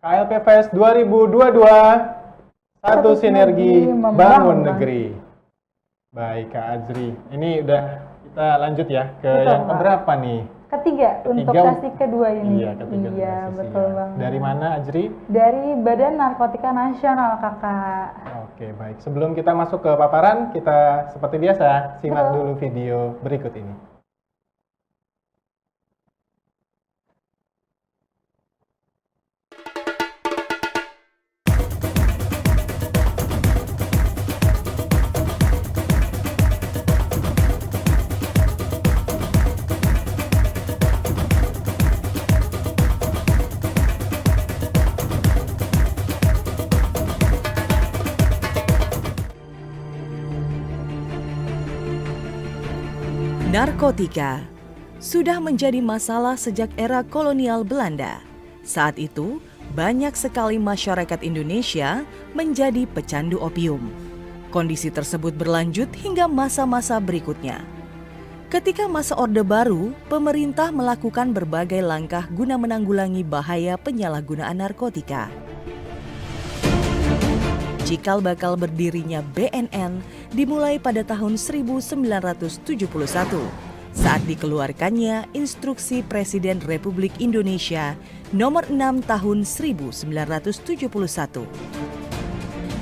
KLP Fest 2022, satu sinergi bangun negeri. Baik Kak Azri, ini udah kita lanjut ya ke Betul, yang Pak. keberapa nih? Ketiga untuk sesi kedua ini. Iya, ketiga. Iya, betul banget. Dari mana Azri? Dari Badan Narkotika Nasional, Kakak. Oke, baik. Sebelum kita masuk ke paparan, kita seperti biasa simak Betul. dulu video berikut ini. Narkotika sudah menjadi masalah sejak era kolonial Belanda. Saat itu, banyak sekali masyarakat Indonesia menjadi pecandu opium. Kondisi tersebut berlanjut hingga masa-masa berikutnya. Ketika masa Orde Baru, pemerintah melakukan berbagai langkah guna menanggulangi bahaya penyalahgunaan narkotika. Cikal bakal berdirinya BNN dimulai pada tahun 1971 saat dikeluarkannya Instruksi Presiden Republik Indonesia Nomor 6 Tahun 1971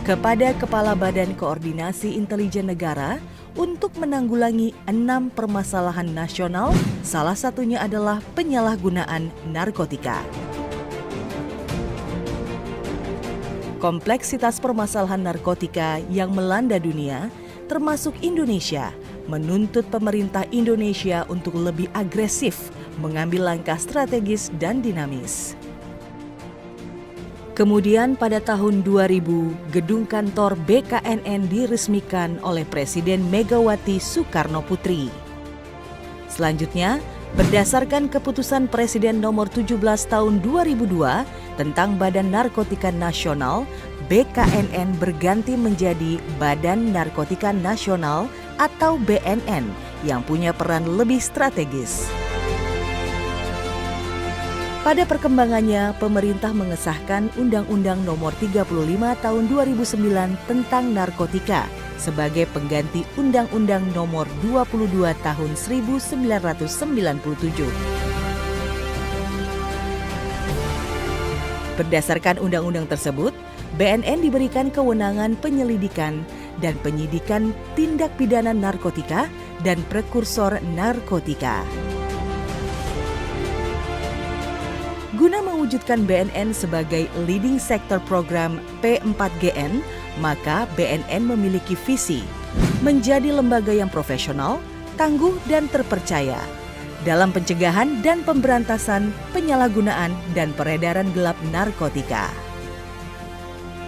kepada Kepala Badan Koordinasi Intelijen Negara untuk menanggulangi 6 permasalahan nasional, salah satunya adalah penyalahgunaan narkotika. Kompleksitas permasalahan narkotika yang melanda dunia, termasuk Indonesia, menuntut pemerintah Indonesia untuk lebih agresif mengambil langkah strategis dan dinamis. Kemudian pada tahun 2000, gedung kantor BKNN diresmikan oleh Presiden Megawati Soekarnoputri. Selanjutnya, berdasarkan keputusan Presiden Nomor 17 Tahun 2002 tentang Badan Narkotika Nasional, BKNN berganti menjadi Badan Narkotika Nasional atau BNN yang punya peran lebih strategis. Pada perkembangannya, pemerintah mengesahkan Undang-Undang Nomor 35 Tahun 2009 tentang narkotika sebagai pengganti Undang-Undang Nomor 22 Tahun 1997. Berdasarkan undang-undang tersebut, BNN diberikan kewenangan penyelidikan dan penyidikan tindak pidana narkotika dan prekursor narkotika. Guna mewujudkan BNN sebagai leading sector program P4GN, maka BNN memiliki visi menjadi lembaga yang profesional, tangguh dan terpercaya dalam pencegahan dan pemberantasan penyalahgunaan dan peredaran gelap narkotika.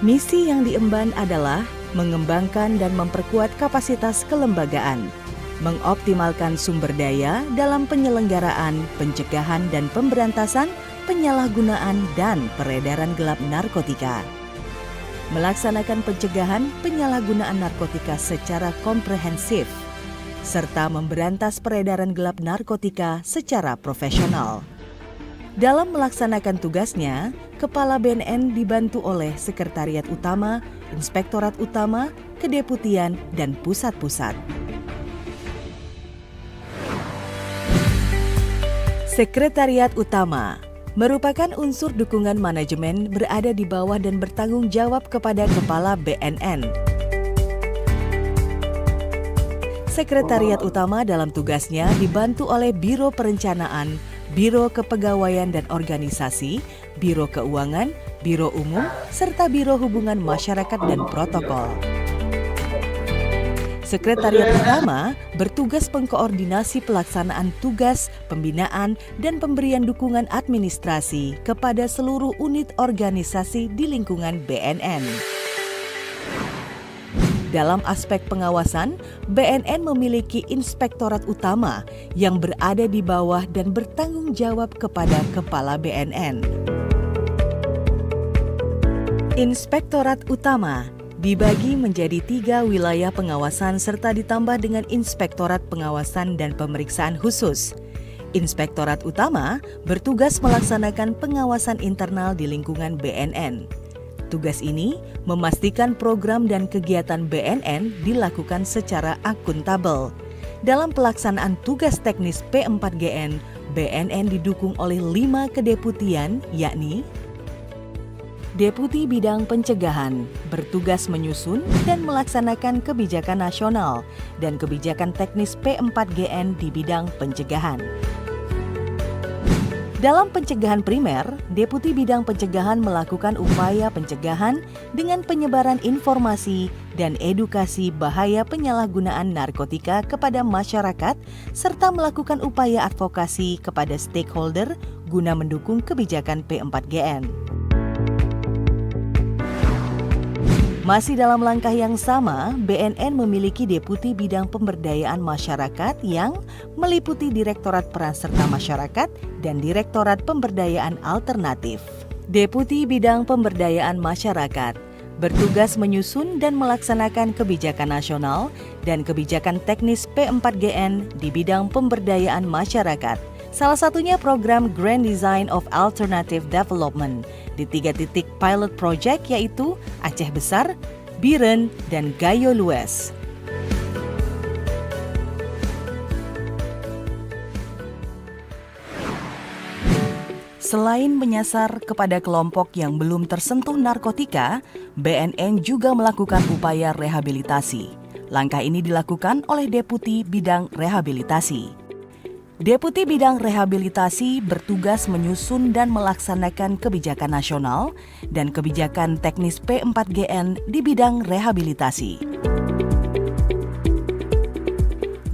Misi yang diemban adalah mengembangkan dan memperkuat kapasitas kelembagaan, mengoptimalkan sumber daya dalam penyelenggaraan, pencegahan dan pemberantasan penyalahgunaan dan peredaran gelap narkotika, melaksanakan pencegahan penyalahgunaan narkotika secara komprehensif, serta memberantas peredaran gelap narkotika secara profesional. Dalam melaksanakan tugasnya, Kepala BNN dibantu oleh Sekretariat Utama, Inspektorat Utama, Kedeputian, dan Pusat-Pusat. Sekretariat Utama merupakan unsur dukungan manajemen berada di bawah dan bertanggung jawab kepada Kepala BNN. Sekretariat Utama dalam tugasnya dibantu oleh Biro Perencanaan, Biro Kepegawaian dan Organisasi, Biro Keuangan, Biro Umum, serta Biro Hubungan Masyarakat dan Protokol. Sekretariat Utama bertugas mengkoordinasi pelaksanaan tugas, pembinaan, dan pemberian dukungan administrasi kepada seluruh unit organisasi di lingkungan BNN. Dalam aspek pengawasan, BNN memiliki Inspektorat Utama yang berada di bawah dan bertanggung jawab kepada Kepala BNN. Inspektorat Utama dibagi menjadi 3 wilayah pengawasan serta ditambah dengan Inspektorat Pengawasan dan Pemeriksaan Khusus. Inspektorat Utama bertugas melaksanakan pengawasan internal di lingkungan BNN. Tugas ini memastikan program dan kegiatan BNN dilakukan secara akuntabel. Dalam pelaksanaan tugas teknis P4GN, BNN didukung oleh 5 kedeputian, yakni Deputi Bidang Pencegahan, bertugas menyusun dan melaksanakan kebijakan nasional dan kebijakan teknis P4GN di bidang pencegahan. Dalam pencegahan primer, Deputi Bidang Pencegahan melakukan upaya pencegahan dengan penyebaran informasi dan edukasi bahaya penyalahgunaan narkotika kepada masyarakat serta melakukan upaya advokasi kepada stakeholder guna mendukung kebijakan P4GN. Masih dalam langkah yang sama, BNN memiliki Deputi Bidang Pemberdayaan Masyarakat yang meliputi Direktorat Peran Serta Masyarakat dan Direktorat Pemberdayaan Alternatif. Deputi Bidang Pemberdayaan Masyarakat bertugas menyusun dan melaksanakan kebijakan nasional dan kebijakan teknis P4GN di bidang pemberdayaan masyarakat. Salah satunya program Grand Design of Alternative Development di 3 titik pilot project yaitu Aceh Besar, Biren, dan Gayo Lues. Selain menyasar kepada kelompok yang belum tersentuh narkotika, BNN juga melakukan upaya rehabilitasi. Langkah ini dilakukan oleh Deputi Bidang Rehabilitasi. Deputi Bidang Rehabilitasi bertugas menyusun dan melaksanakan kebijakan nasional dan kebijakan teknis P4GN di bidang rehabilitasi.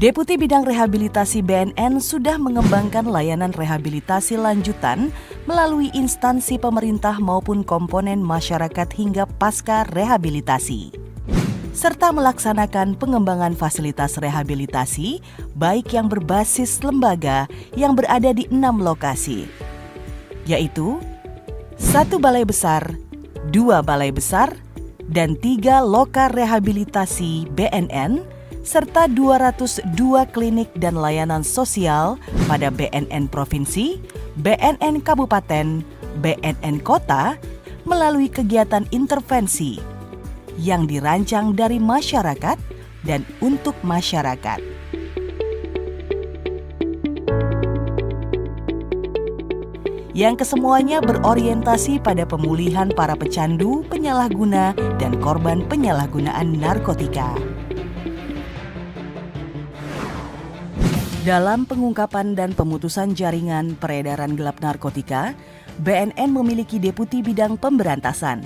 Deputi Bidang Rehabilitasi BNN sudah mengembangkan layanan rehabilitasi lanjutan melalui instansi pemerintah maupun komponen masyarakat hingga pasca rehabilitasi, serta melaksanakan pengembangan fasilitas rehabilitasi baik yang berbasis lembaga yang berada di 6 lokasi, yaitu 1 balai besar, 2 balai besar, dan 3 loka rehabilitasi BNN, serta 202 klinik dan layanan sosial pada BNN Provinsi, BNN Kabupaten, BNN Kota melalui kegiatan intervensi yang dirancang dari masyarakat dan untuk masyarakat. Yang kesemuanya berorientasi pada pemulihan para pecandu, penyalahguna, dan korban penyalahgunaan narkotika. Dalam pengungkapan dan pemutusan jaringan peredaran gelap narkotika, BNN memiliki Deputi Bidang Pemberantasan.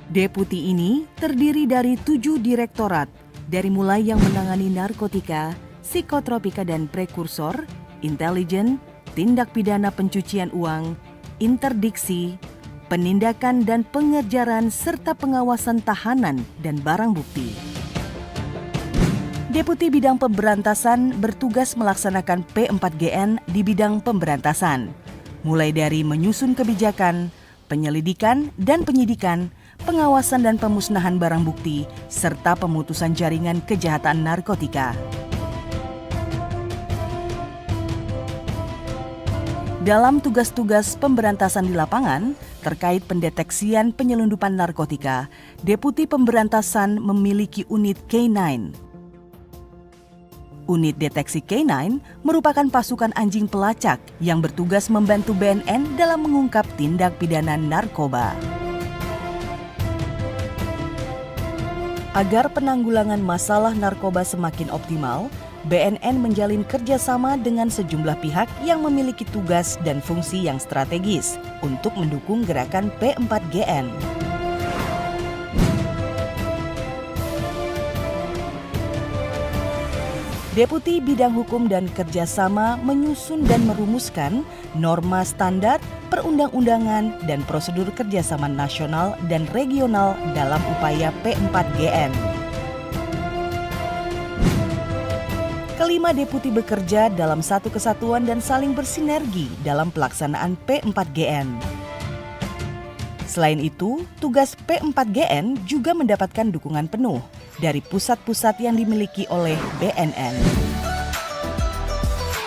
Deputi ini terdiri dari 7 direktorat, dari mulai yang menangani narkotika, psikotropika dan prekursor, intelijen, tindak pidana pencucian uang, interdiksi, penindakan dan pengejaran serta pengawasan tahanan dan barang bukti. Deputi Bidang Pemberantasan bertugas melaksanakan P4GN di bidang pemberantasan, mulai dari menyusun kebijakan, penyelidikan dan penyidikan, pengawasan dan pemusnahan barang bukti, serta pemutusan jaringan kejahatan narkotika. Dalam tugas-tugas pemberantasan di lapangan, terkait pendeteksian penyelundupan narkotika, Deputi Pemberantasan memiliki unit K9. Unit Deteksi K9 merupakan pasukan anjing pelacak yang bertugas membantu BNN dalam mengungkap tindak pidana narkoba. Agar penanggulangan masalah narkoba semakin optimal, BNN menjalin kerjasama dengan sejumlah pihak yang memiliki tugas dan fungsi yang strategis untuk mendukung gerakan P4GN. Deputi Bidang Hukum dan Kerjasama menyusun dan merumuskan norma standar, perundang-undangan, dan prosedur kerjasama nasional dan regional dalam upaya P4GN. Kelima deputi bekerja dalam satu kesatuan dan saling bersinergi dalam pelaksanaan P4GN. Selain itu, tugas P4GN juga mendapatkan dukungan penuh dari pusat-pusat yang dimiliki oleh BNN.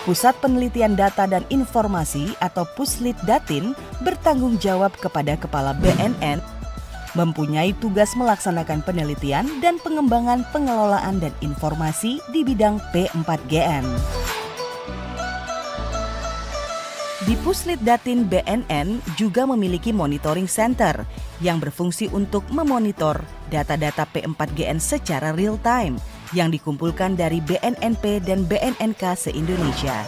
Pusat Penelitian Data dan Informasi atau Puslitdatin bertanggung jawab kepada Kepala BNN, mempunyai tugas melaksanakan penelitian dan pengembangan pengelolaan dan informasi di bidang P4GN. Di Puslitdatin BNN juga memiliki monitoring center yang berfungsi untuk memonitor data-data P4GN secara real time yang dikumpulkan dari BNNP dan BNNK se-Indonesia.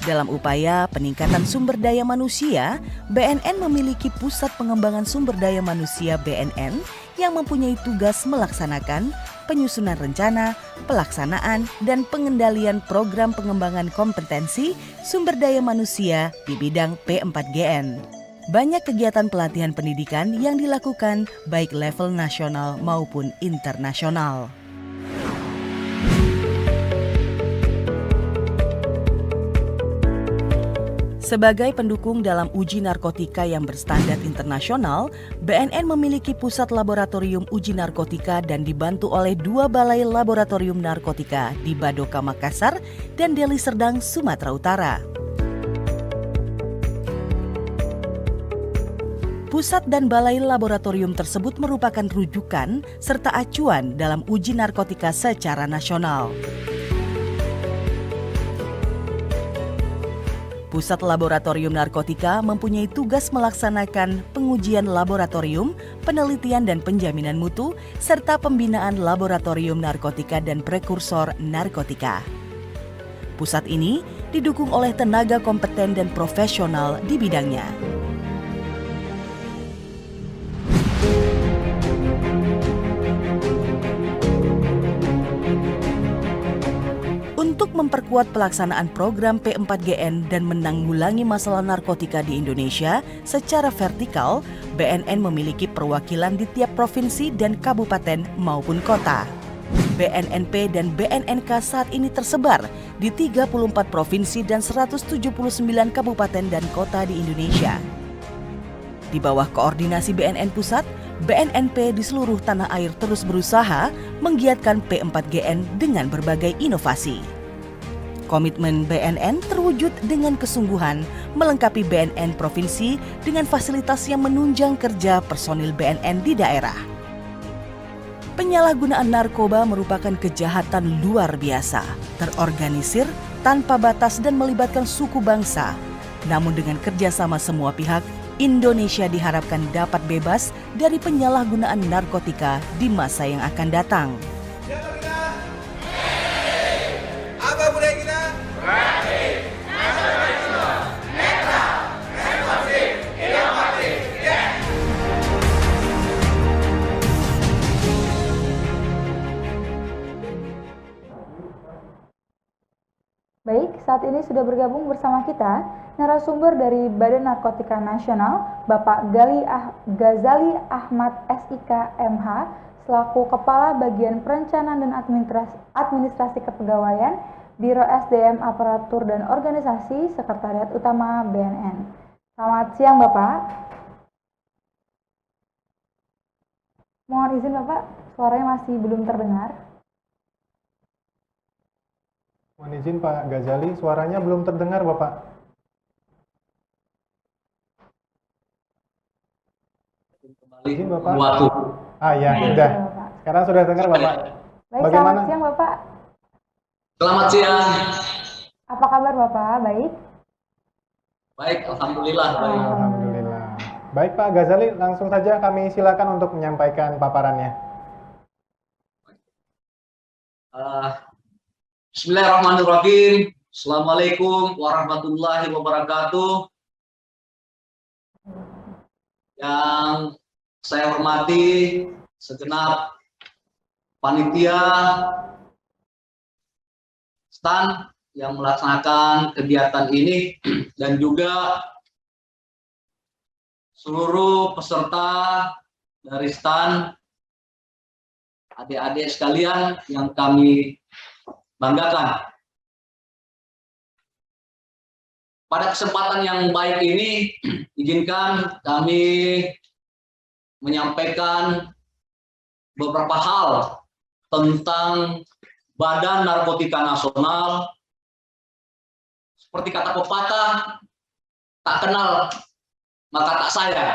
Dalam upaya peningkatan sumber daya manusia, BNN memiliki Pusat Pengembangan Sumber Daya Manusia BNN yang mempunyai tugas melaksanakan penyusunan rencana, pelaksanaan, dan pengendalian program pengembangan kompetensi sumber daya manusia di bidang P4GN. Banyak kegiatan pelatihan pendidikan yang dilakukan baik level nasional maupun internasional. Sebagai pendukung dalam uji narkotika yang berstandar internasional, BNN memiliki pusat laboratorium uji narkotika dan dibantu oleh 2 balai laboratorium narkotika di Badoka, Makassar dan Deli Serdang, Sumatera Utara. Pusat dan balai laboratorium tersebut merupakan rujukan serta acuan dalam uji narkotika secara nasional. Pusat Laboratorium Narkotika mempunyai tugas melaksanakan pengujian laboratorium, penelitian dan penjaminan mutu, serta pembinaan laboratorium narkotika dan prekursor narkotika. Pusat ini didukung oleh tenaga kompeten dan profesional di bidangnya. Untuk memperkuat pelaksanaan program P4GN dan menanggulangi masalah narkotika di Indonesia secara vertikal, BNN memiliki perwakilan di tiap provinsi dan kabupaten maupun kota. BNNP dan BNNK saat ini tersebar di 34 provinsi dan 179 kabupaten dan kota di Indonesia. Di bawah koordinasi BNN Pusat, BNNP di seluruh tanah air terus berusaha menggiatkan P4GN dengan berbagai inovasi. Komitmen BNN terwujud dengan kesungguhan melengkapi BNN provinsi dengan fasilitas yang menunjang kerja personil BNN di daerah. Penyalahgunaan narkoba merupakan kejahatan luar biasa, terorganisir, tanpa batas dan melibatkan suku bangsa. Namun dengan kerjasama semua pihak, Indonesia diharapkan dapat bebas dari penyalahgunaan narkotika di masa yang akan datang. Apa budaya kita? Baik, saat ini sudah bergabung bersama kita narasumber dari Badan Narkotika Nasional, Bapak Ghazali Ahmad SIK MH, selaku Kepala Bagian Perencanaan dan Administrasi Kepegawaian, Biro SDM Aparatur dan Organisasi, Sekretariat Utama BNN. Selamat siang Bapak. Mohon izin Bapak, suaranya masih belum terdengar. Mohon izin Pak Ghazali, suaranya belum terdengar Bapak. Izin Bapak. Ya, sudah. Sekarang sudah dengar Bapak. Baik, Bagaimana? selamat siang Bapak. Selamat siang. Apa kabar Bapak? Baik? Baik, alhamdulillah. Baik. Alhamdulillah. Baik Pak Ghazali, langsung saja kami silakan untuk menyampaikan paparannya. Bismillahirrahmanirrahim. Assalamualaikum warahmatullahi wabarakatuh. Yang saya hormati segenap panitia STAN yang melaksanakan kegiatan ini dan juga seluruh peserta dari STAN, adik-adik sekalian yang kami banggakan. Pada kesempatan yang baik ini, izinkan kami menyampaikan beberapa hal tentang Badan Narkotika Nasional. Seperti kata pepatah, tak kenal maka tak sayang.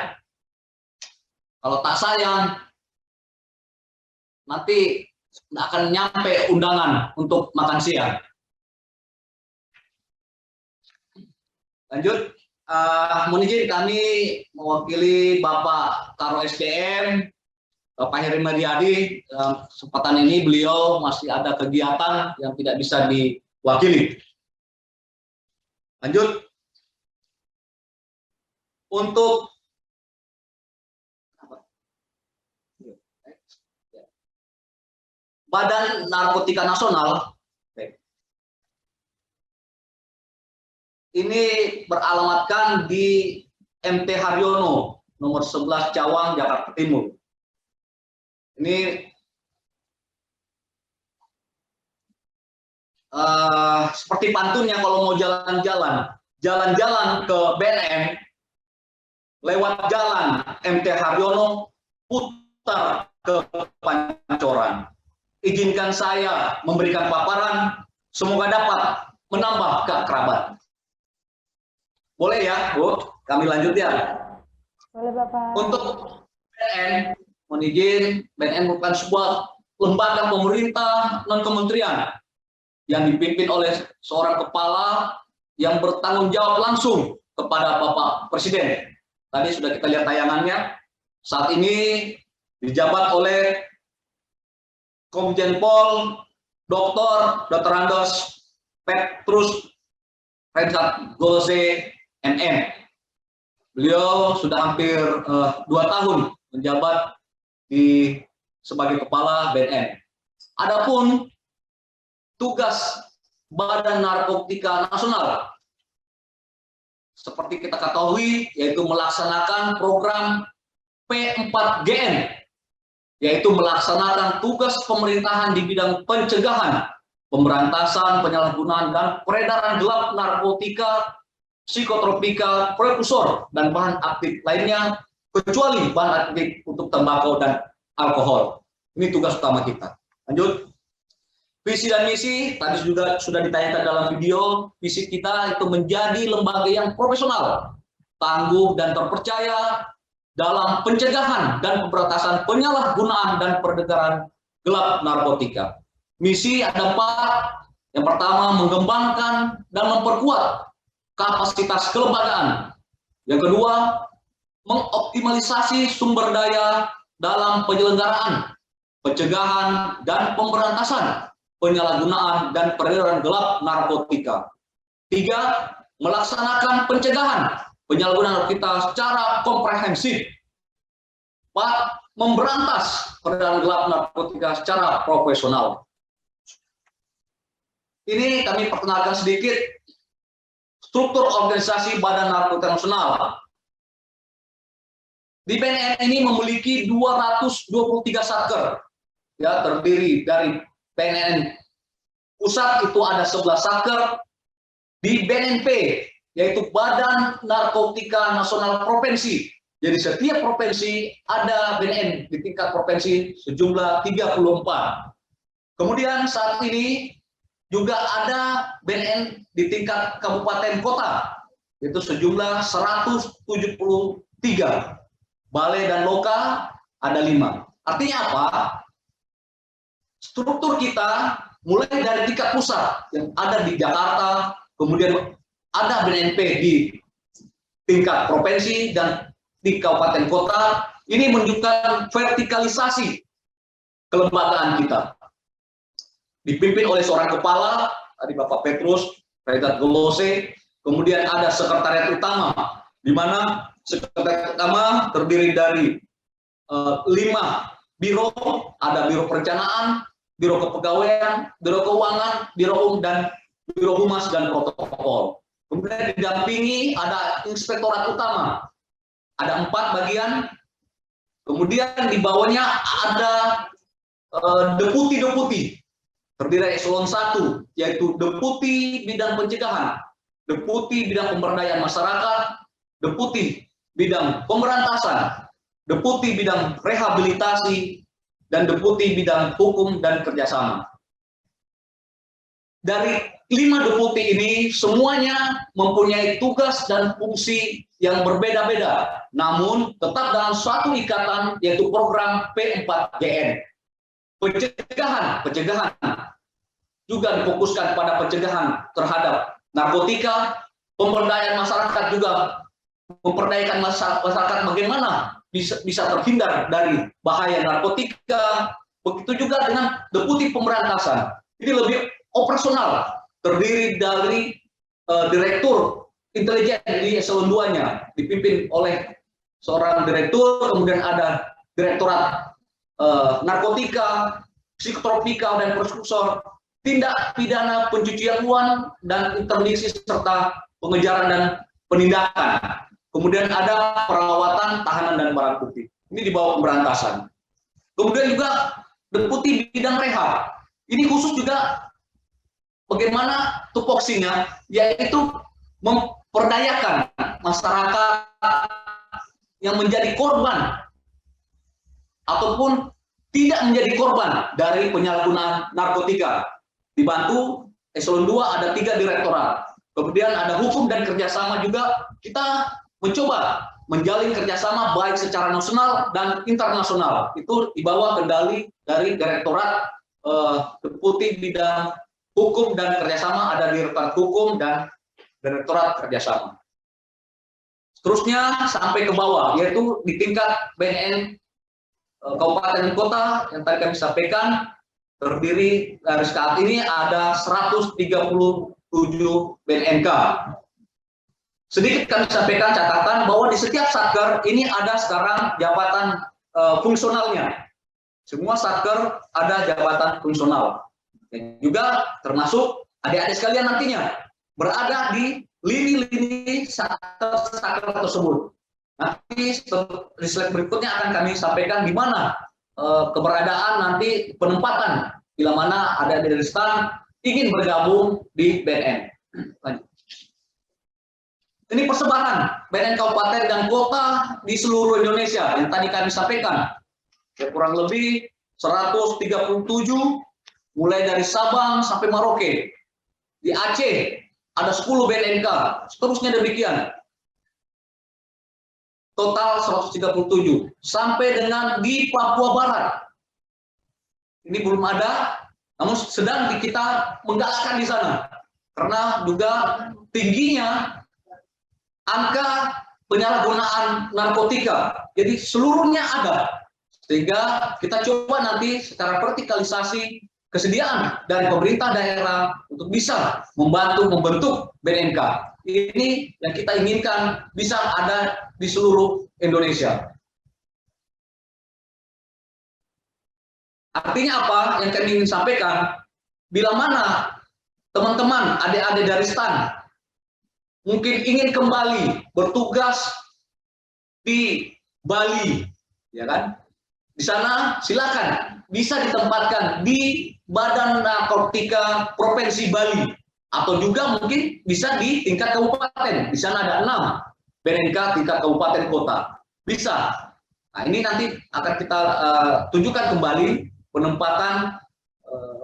Kalau tak sayang, nanti nggak akan nyampe undangan untuk makan siang. Lanjut, mohon izin kami mewakili Bapak Karo SDM, Bapak Heri Mariadi. Kesempatan ini beliau masih ada kegiatan yang tidak bisa diwakili. Lanjut, untuk Badan Narkotika Nasional ini beralamatkan di MT Haryono nomor 11 Cawang, Jakarta Timur. Ini seperti pantunnya kalau mau jalan-jalan ke BNN, lewat jalan MT Haryono, putar ke Pancoran. Izinkan saya memberikan paparan, semoga dapat menambah keakraban. Boleh ya, Bu? Kami lanjut ya. Boleh, Bapak. Untuk BNN, mohon izin, BNN merupakan sebuah lembaga pemerintah non-kementerian yang dipimpin oleh seorang kepala yang bertanggung jawab langsung kepada Bapak Presiden. Tadi sudah kita lihat tayangannya. Saat ini dijabat oleh Komjen Pol Dr. Andos Petrus Reinhard Golose MM. Beliau sudah hampir 2 tahun menjabat sebagai kepala BNN. Adapun tugas Badan Narkotika Nasional, seperti kita ketahui, yaitu melaksanakan program P4GN, yaitu melaksanakan tugas pemerintahan di bidang pencegahan, pemberantasan, penyalahgunaan, dan peredaran gelap narkotika, psikotropika, prekursor, dan bahan aktif lainnya, kecuali bahan aktif untuk tembakau dan alkohol. Ini tugas utama kita. Lanjut. Visi dan misi, tadi sudah ditanyakan dalam video, visi kita itu menjadi lembaga yang profesional, tangguh, dan terpercaya dalam pencegahan dan pemberantasan penyalahgunaan dan peredaran gelap narkotika. Misi ada 4. Yang pertama, mengembangkan dan memperkuat kapasitas kelembagaan. Yang kedua, mengoptimalisasi sumber daya dalam penyelenggaraan, pencegahan, dan pemberantasan penyalahgunaan dan peredaran gelap narkotika. 3, melaksanakan pencegahan penyalahgunaan narkotika secara komprehensif. 4, memberantas peredaran gelap narkotika secara profesional. Ini kami perkenalkan sedikit struktur organisasi Badan Narkotika Nasional. Di BNN ini memiliki 223 satker, ya, terdiri dari BNN pusat itu ada 11 satker, di BNNP yaitu Badan Narkotika Nasional Provinsi. Jadi setiap provinsi ada BNN di tingkat provinsi sejumlah 34. Kemudian saat ini juga ada BNN di tingkat kabupaten kota, itu sejumlah 173. Balai dan loka ada 5. Artinya apa? Struktur kita mulai dari tingkat pusat yang ada di Jakarta, kemudian ada BNNP di tingkat provinsi dan di kabupaten kota. Ini menunjukkan vertikalisasi kelembagaan kita. Dipimpin oleh seorang kepala, tadi Bapak Petrus Reinhard Golose, kemudian ada sekretariat utama, di mana sekretariat utama terdiri dari 5 biro, ada biro perencanaan, biro kepegawaian, biro keuangan, biro dan biro humas dan protokol. Kemudian didampingi ada inspektorat utama, ada 4 bagian. Kemudian di bawahnya ada deputi-deputi, terdiri dari eselon 1, yaitu deputi bidang pencegahan, deputi bidang pemberdayaan masyarakat, deputi bidang pemberantasan, deputi bidang rehabilitasi, dan Deputi Bidang Hukum dan Kerjasama. Dari 5 deputi ini semuanya mempunyai tugas dan fungsi yang berbeda-beda, namun tetap dalam suatu ikatan, yaitu program P4GN. Pencegahan juga difokuskan pada pencegahan terhadap narkotika, pemberdayaan masyarakat juga memperdayakan masyarakat bagaimana bisa terhindar dari bahaya narkotika. Begitu juga dengan deputi pemberantasan. Ini lebih operasional, terdiri dari direktur intelijen di eselon 2-nya, dipimpin oleh seorang direktur, kemudian ada direktorat narkotika, psikotropika, dan persekutor, tindak pidana pencucian uang dan interdiksi serta pengejaran dan penindakan. Kemudian ada perawatan, tahanan, dan barang bukti. Ini di bawah pemberantasan. Kemudian juga deputi bidang rehab. Ini khusus juga bagaimana tupoksinya, yaitu memperdayakan masyarakat yang menjadi korban ataupun tidak menjadi korban dari penyalahgunaan narkotika. Dibantu eselon 2 ada 3 direktorat. Kemudian ada hukum dan kerjasama juga, kita mencoba menjalin kerjasama baik secara nasional dan internasional. Itu di bawah kendali dari direktorat deputi bidang hukum dan kerjasama, ada direktorat hukum dan direktorat kerjasama. Seterusnya sampai ke bawah, yaitu di tingkat BNN kabupaten dan kota yang tadi kami sampaikan, terdiri dari saat ini ada 137 BNNK. Sedikit kami sampaikan catatan bahwa di setiap satker ini ada sekarang jabatan fungsionalnya. Semua satker ada jabatan fungsional. Dan juga termasuk adik-adik sekalian nantinya berada di lini-lini satker tersebut. Nanti di slide berikutnya akan kami sampaikan di mana keberadaan nanti penempatan bila mana ada dari stan ingin bergabung di BNN. Lanjut. Ini persebaran BNN kabupaten dan kota di seluruh Indonesia yang tadi kami sampaikan. Ya, kurang lebih 137 mulai dari Sabang sampai Merauke. Di Aceh ada 10 BNNK, seterusnya demikian. Total 137 sampai dengan di Papua Barat. Ini belum ada, namun sedang kita menggalakkan di sana karena juga tingginya angka penyalahgunaan narkotika. Jadi seluruhnya ada, sehingga kita coba nanti secara vertikalisasi kesediaan dari pemerintah daerah untuk bisa membantu membentuk BNNK. Ini yang kita inginkan bisa ada di seluruh Indonesia. Artinya apa yang kami ingin sampaikan? Bila mana teman-teman adik-adik dari STAN mungkin ingin kembali bertugas di Bali, ya kan? Di sana silakan bisa ditempatkan di Badan Narkotika Provinsi Bali, atau juga mungkin bisa di tingkat kabupaten. Di sana ada 6 BNNK tingkat kabupaten kota. Bisa. Nah, ini nanti akan kita tunjukkan kembali penempatan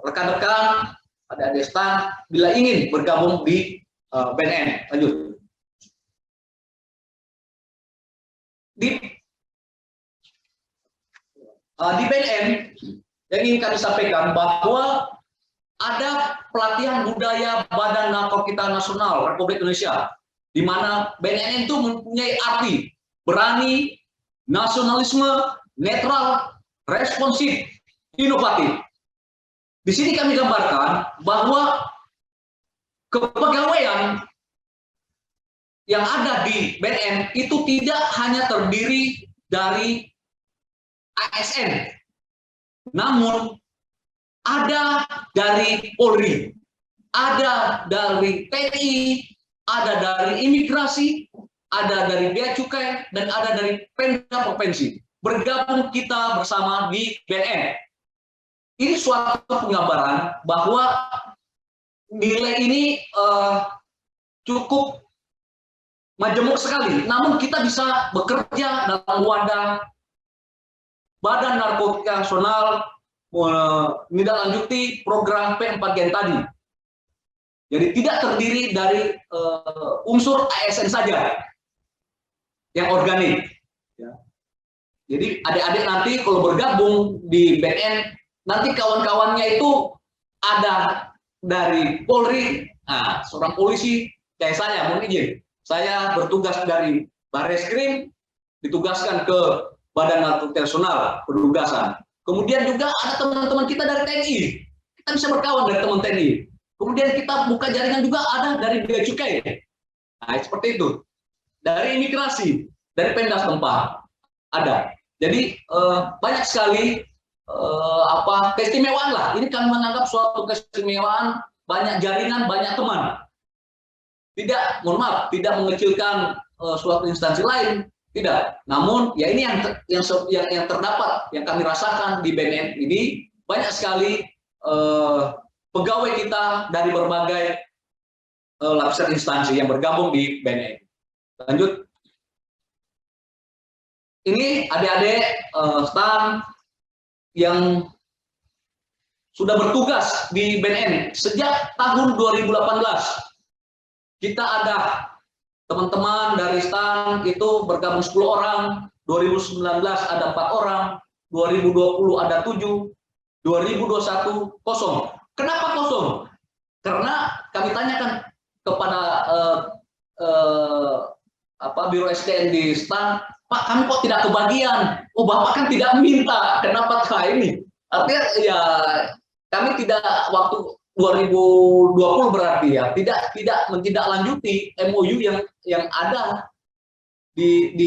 rekan-rekan adik-adik STAN bila ingin bergabung di BNN. Lanjut. Di BNN yang ingin kami sampaikan bahwa ada pelatihan budaya Badan Narkotika Nasional Republik Indonesia, di mana BNN itu mempunyai arti berani, nasionalisme, netral, responsif, inovatif. Di sini kami gambarkan bahwa kepegawaian yang ada di BNN itu tidak hanya terdiri dari ASN, namun ada dari Polri, ada dari TNI, ada dari imigrasi, ada dari bea cukai, dan ada dari Pemda provinsi. Bergabung kita bersama di BNN. Ini suatu penggambaran bahwa nilai ini cukup majemuk sekali, namun kita bisa bekerja dalam wadah Badan Narkotika Nasional menindaklanjuti program P4GN tadi. Jadi tidak terdiri dari unsur ASN saja yang organik. Ya. Jadi adik-adik nanti kalau bergabung di BNN, nanti kawan-kawannya itu ada dari Polri, seorang polisi kayak saya, mohon izin, saya bertugas dari Barreskrim, ditugaskan ke Badan Narkotika Nasional, penugasan. Kemudian juga ada teman-teman kita dari TNI, kita bisa berkawan dari teman TNI. Kemudian kita buka jaringan juga ada dari Bea Cukai. Nah, seperti itu. Dari imigrasi, dari Pemda setempat ada. Jadi banyak sekali keistimewaan lah. Ini kami menganggap suatu keistimewaan, banyak jaringan, banyak teman. Tidak, mohon maaf, tidak mengecilkan suatu instansi lain, tidak. Namun ya ini yang terdapat, yang kami rasakan di BNN ini banyak sekali pegawai kita dari berbagai lapisan instansi yang bergabung di BNN. Lanjut. Ini adik-adik STAN yang sudah bertugas di BNN sejak tahun 2018. Kita ada teman-teman dari STAN itu bergabung 10 orang, 2019 ada 4 orang, 2020 ada 7, 2021 kosong. Kenapa kosong? Karena kami tanyakan kepada Biro SDM di STAN, Pak, kami kok tidak kebagian? Oh, Bapak kan tidak minta. Kenapa ini? Artinya ya kami tidak waktu 2020 berarti ya tidak menindaklanjuti MOU yang ada di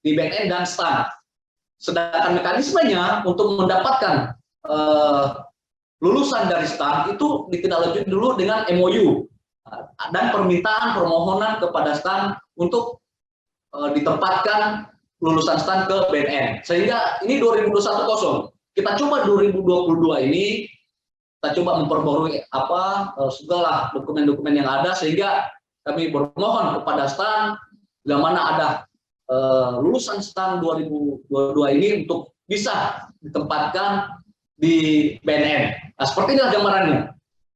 BNN dan STAN. Sedangkan mekanismenya untuk mendapatkan lulusan dari STAN itu ditindaklanjuti dulu dengan MOU dan permohonan kepada STAN untuk ditempatkan lulusan STAN ke BNN. Sehingga ini 2021 kosong. Kita coba 2022 ini kita coba memperbarui segala dokumen-dokumen yang ada, sehingga kami bermohon kepada STAN bila mana ada lulusan STAN 2022 ini untuk bisa ditempatkan di BNN. Nah, seperti inilah gambarannya.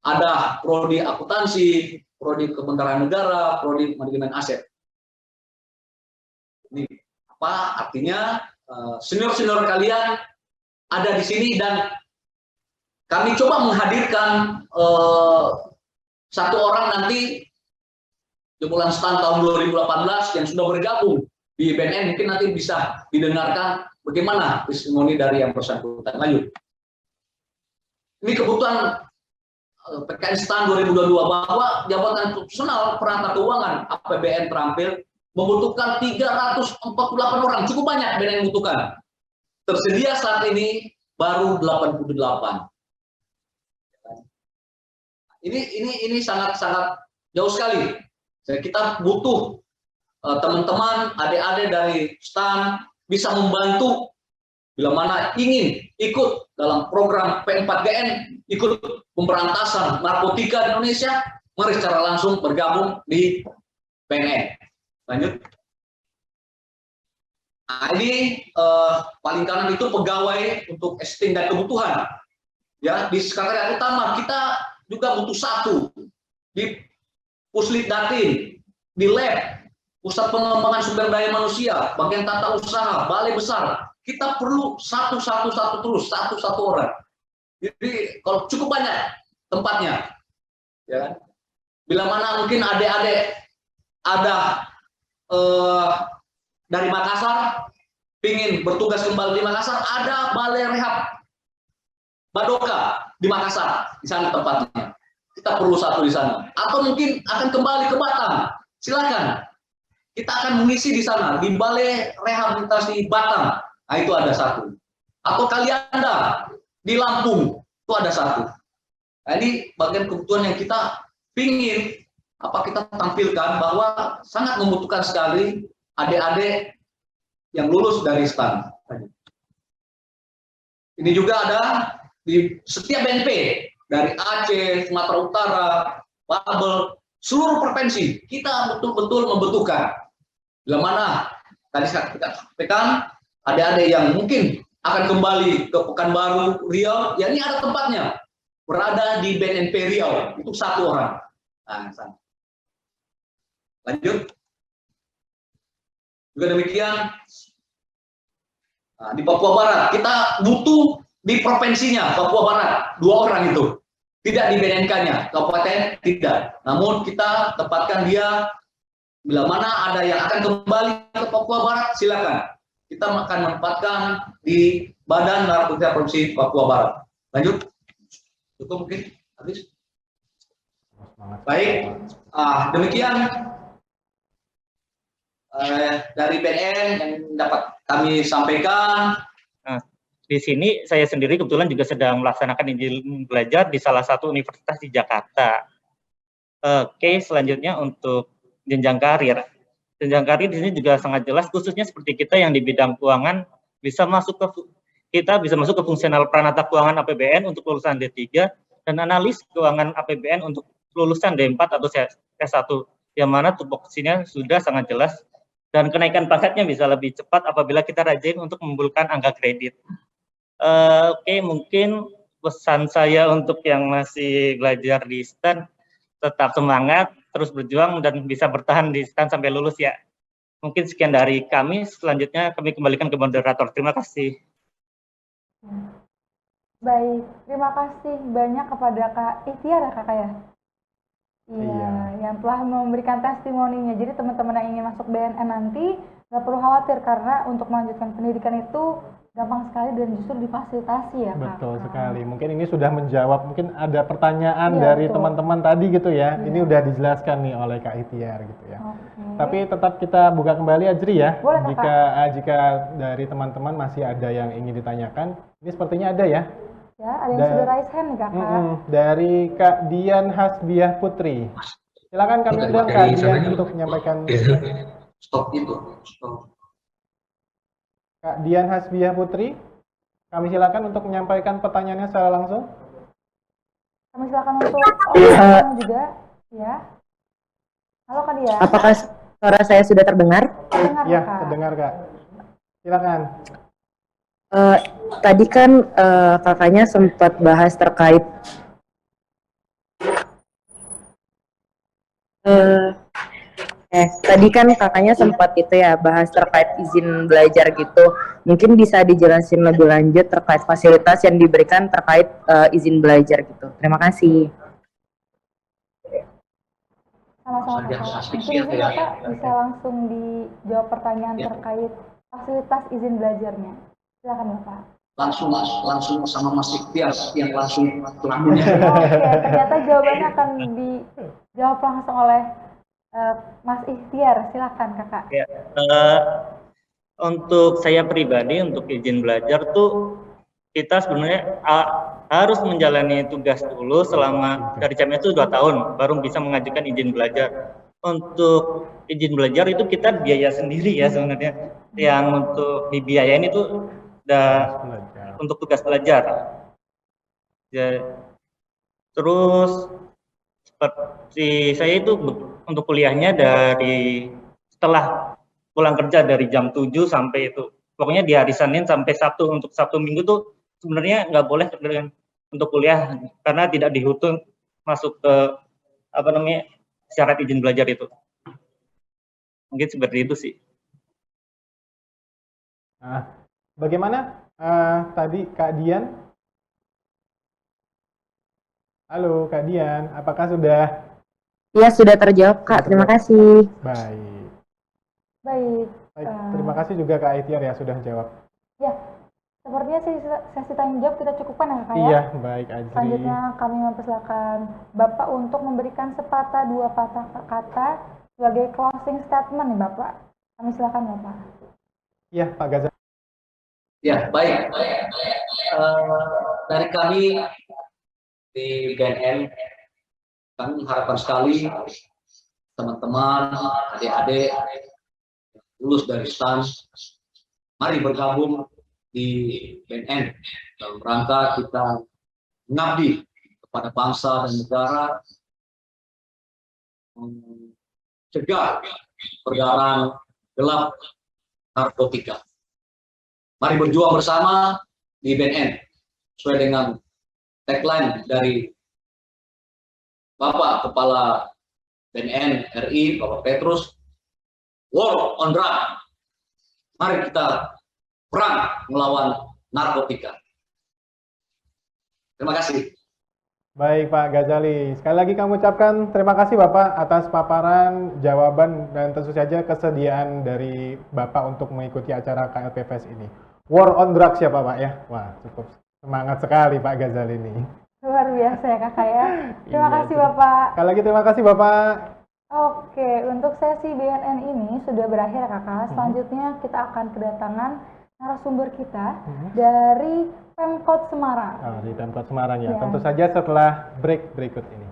Ada prodi akuntansi, prodi kebendaraan negara, prodi manajemen aset. Ini apa artinya? Senior-senior kalian ada di sini dan kami coba menghadirkan satu orang nanti di bulan STAN tahun 2018 yang sudah bergabung di BNN, mungkin nanti bisa didengarkan bagaimana testimoni dari yang bersangkutan. Lanjut. Ini kebutuhan PKN STAN 2022 bahwa jabatan profesional perantara keuangan APBN terampil membutuhkan 348 orang, cukup banyak BNN yang membutuhkan. Tersedia saat ini baru 88. Ini sangat jauh sekali. Kita butuh teman-teman, adik-adik dari STAN bisa membantu bila mana ingin ikut dalam program P4GN, ikut pemberantasan narkotika di Indonesia, mari secara langsung bergabung di BNN. Lanjut. Nah, ini paling kanan itu pegawai untuk STIN dan kebutuhan. Ya, di sekretariat utama kita juga butuh satu di Puslit Datin, di lab, Pusat Pengembangan Sumber Daya Manusia, bagian tata usaha, balai besar. Kita perlu satu orang. Jadi kalau cukup banyak tempatnya, ya kan? Bila mana mungkin adik-adik ada dari Makassar, ingin bertugas kembali di Makassar, ada balai rehab Badoka di Makassar, di sana tempatnya. Kita perlu satu di sana. Atau mungkin akan kembali ke Batam, silakan. Kita akan mengisi di sana, di balai rehabilitasi Batam. Nah, itu ada satu. Atau Kalianda di Lampung, itu ada satu. Nah, ini bagian kebutuhan yang kita ingin kita tampilkan bahwa sangat membutuhkan sekali adik-adik yang lulus dari STAN. Ini juga ada di setiap BNP, dari Aceh, Sumatera Utara, Babel, seluruh provinsi, kita betul-betul membutuhkan. Bila mana tadi saya sampaikan adik-adik yang mungkin akan kembali ke Pekanbaru, Riau, ya ini ada tempatnya. Berada di BNP Riau, itu 1 orang. Nah, lanjut. Juga demikian, di Papua Barat, kita butuh di provinsinya, Papua Barat, 2 orang itu. Tidak di BNK-nya, kabupaten tidak. Namun kita tempatkan dia, bila mana ada yang akan kembali ke Papua Barat, silakan. Kita akan menempatkan di Badan Narkotika Provinsi Papua Barat. Lanjut. Cukup mungkin? Habis? Baik. Demikian dari BNN yang dapat kami sampaikan. Nah, di sini saya sendiri kebetulan juga sedang melaksanakan izin belajar di salah satu universitas di Jakarta. Oke, selanjutnya untuk jenjang karir. Jenjang karir di sini juga sangat jelas, khususnya seperti kita yang di bidang keuangan bisa masuk ke fungsional Pranata Keuangan APBN untuk lulusan D3 dan analis keuangan APBN untuk lulusan D4 atau S1, yang mana tupoksinya sudah sangat jelas dan kenaikan pangkatnya bisa lebih cepat apabila kita rajin untuk mengumpulkan angka kredit. Oke, mungkin pesan saya untuk yang masih belajar di STAN, tetap semangat, terus berjuang dan bisa bertahan di STAN sampai lulus ya. Mungkin sekian dari kami, selanjutnya kami kembalikan ke moderator. Terima kasih. Baik, terima kasih banyak kepada Kak Ikhtiar ya Kakak ya. Iya, yang telah memberikan testimoninya. Jadi teman-teman yang ingin masuk BNN nanti nggak perlu khawatir karena untuk melanjutkan pendidikan itu gampang sekali dan justru difasilitasi ya Kak. Betul sekali. Mungkin ini sudah menjawab, mungkin ada pertanyaan Iya, dari betul. teman-teman tadi gitu ya. Iya. Ini udah dijelaskan nih oleh Kak Ikhtiar gitu ya. Oke. Tapi tetap kita buka kembali Ajri ya. Boleh, Kakak. Jika dari teman-teman masih ada yang ingin ditanyakan, ini sepertinya ada ya. Ya, ada yang sudah raise hand nih Kakak. Dari Kak Dian Hasbiah Putri. Silakan kami undang Kak Dian untuk menyampaikan. Stop itu. Stop. Kak Dian Hasbiah Putri, kami silakan untuk menyampaikan pertanyaannya secara langsung. Kami silakan untuk orang juga ya. Halo Kak Dian. Apakah suara saya sudah terdengar? Dengar Ya, Kak. terdengar Kak. Silakan. Tadi kan kakaknya sempat bahas terkait tadi kan kakaknya sempat itu ya bahas terkait izin belajar gitu. Mungkin bisa dijelasin lebih lanjut terkait fasilitas yang diberikan terkait izin belajar gitu. Terima kasih. Sama-sama Kakak. Mungkin izin Kakak bisa langsung dijawab pertanyaan terkait fasilitas izin belajarnya. Silakan Bapak. Langsung sama Mas Ikhtiar yang langsung pelakunya. Oke, ternyata jawabannya akan dijawab langsung oleh Mas Ikhtiar. Silakan Kakak. Ya, untuk saya pribadi untuk izin belajar tuh kita sebenarnya harus menjalani tugas dulu selama dari CMS itu 2 tahun baru bisa mengajukan izin belajar. Untuk izin belajar itu kita biaya sendiri ya sebenarnya. Yang untuk dibiayain itu untuk tugas belajar. Ya, terus seperti saya itu untuk kuliahnya dari setelah pulang kerja dari jam 7 sampai itu. Pokoknya di hari Senin sampai Sabtu. Untuk Sabtu Minggu tuh sebenarnya nggak boleh untuk kuliah karena tidak dihitung masuk ke syarat izin belajar itu. Mungkin seperti itu sih. Bagaimana tadi Kak Dian? Halo Kak Dian, apakah sudah? Iya, sudah terjawab Kak. Terima kasih. Baik. Baik. Terima kasih juga Kak Ikhtiar ya sudah jawab. Ya, sepertinya sesi tanya jawab kita cukupkan ya Kak ya. Iya, baik Ajri. Selanjutnya kami mempersilakan Bapak untuk memberikan sepatah 2 patah kata sebagai closing statement nih Bapak. Kami silakan Bapak. Iya, Pak Gaza. Ya, baik. Dari kami di BNN, kami mengharapkan sekali teman-teman, adik-adik lulus dari STAN, mari bergabung di BNN dalam rangka kita mengabdi kepada bangsa dan negara, mencegah peredaran gelap narkotika. Mari berjuang bersama di BNN sesuai dengan tagline dari Bapak Kepala BNN RI, Bapak Petrus, War on Drug. Mari kita perang melawan narkotika. Terima kasih. Baik Pak Ghazali, sekali lagi kami ucapkan terima kasih Bapak atas paparan, jawaban, dan tentu saja kesediaan dari Bapak untuk mengikuti acara KLPFS ini. War on drugs ya Pak ya? Wah cukup semangat sekali Pak Ghazali ini. Luar biasa ya kakak ya. Terima Iya, kasih Bapak. Sekali lagi terima kasih Bapak. Oke, untuk sesi BNN ini sudah berakhir kakak. Selanjutnya kita akan kedatangan narasumber kita dari Pemkot Semarang. Oh, di Pemkot Semarang ya. Ya. Tentu saja setelah break berikut ini.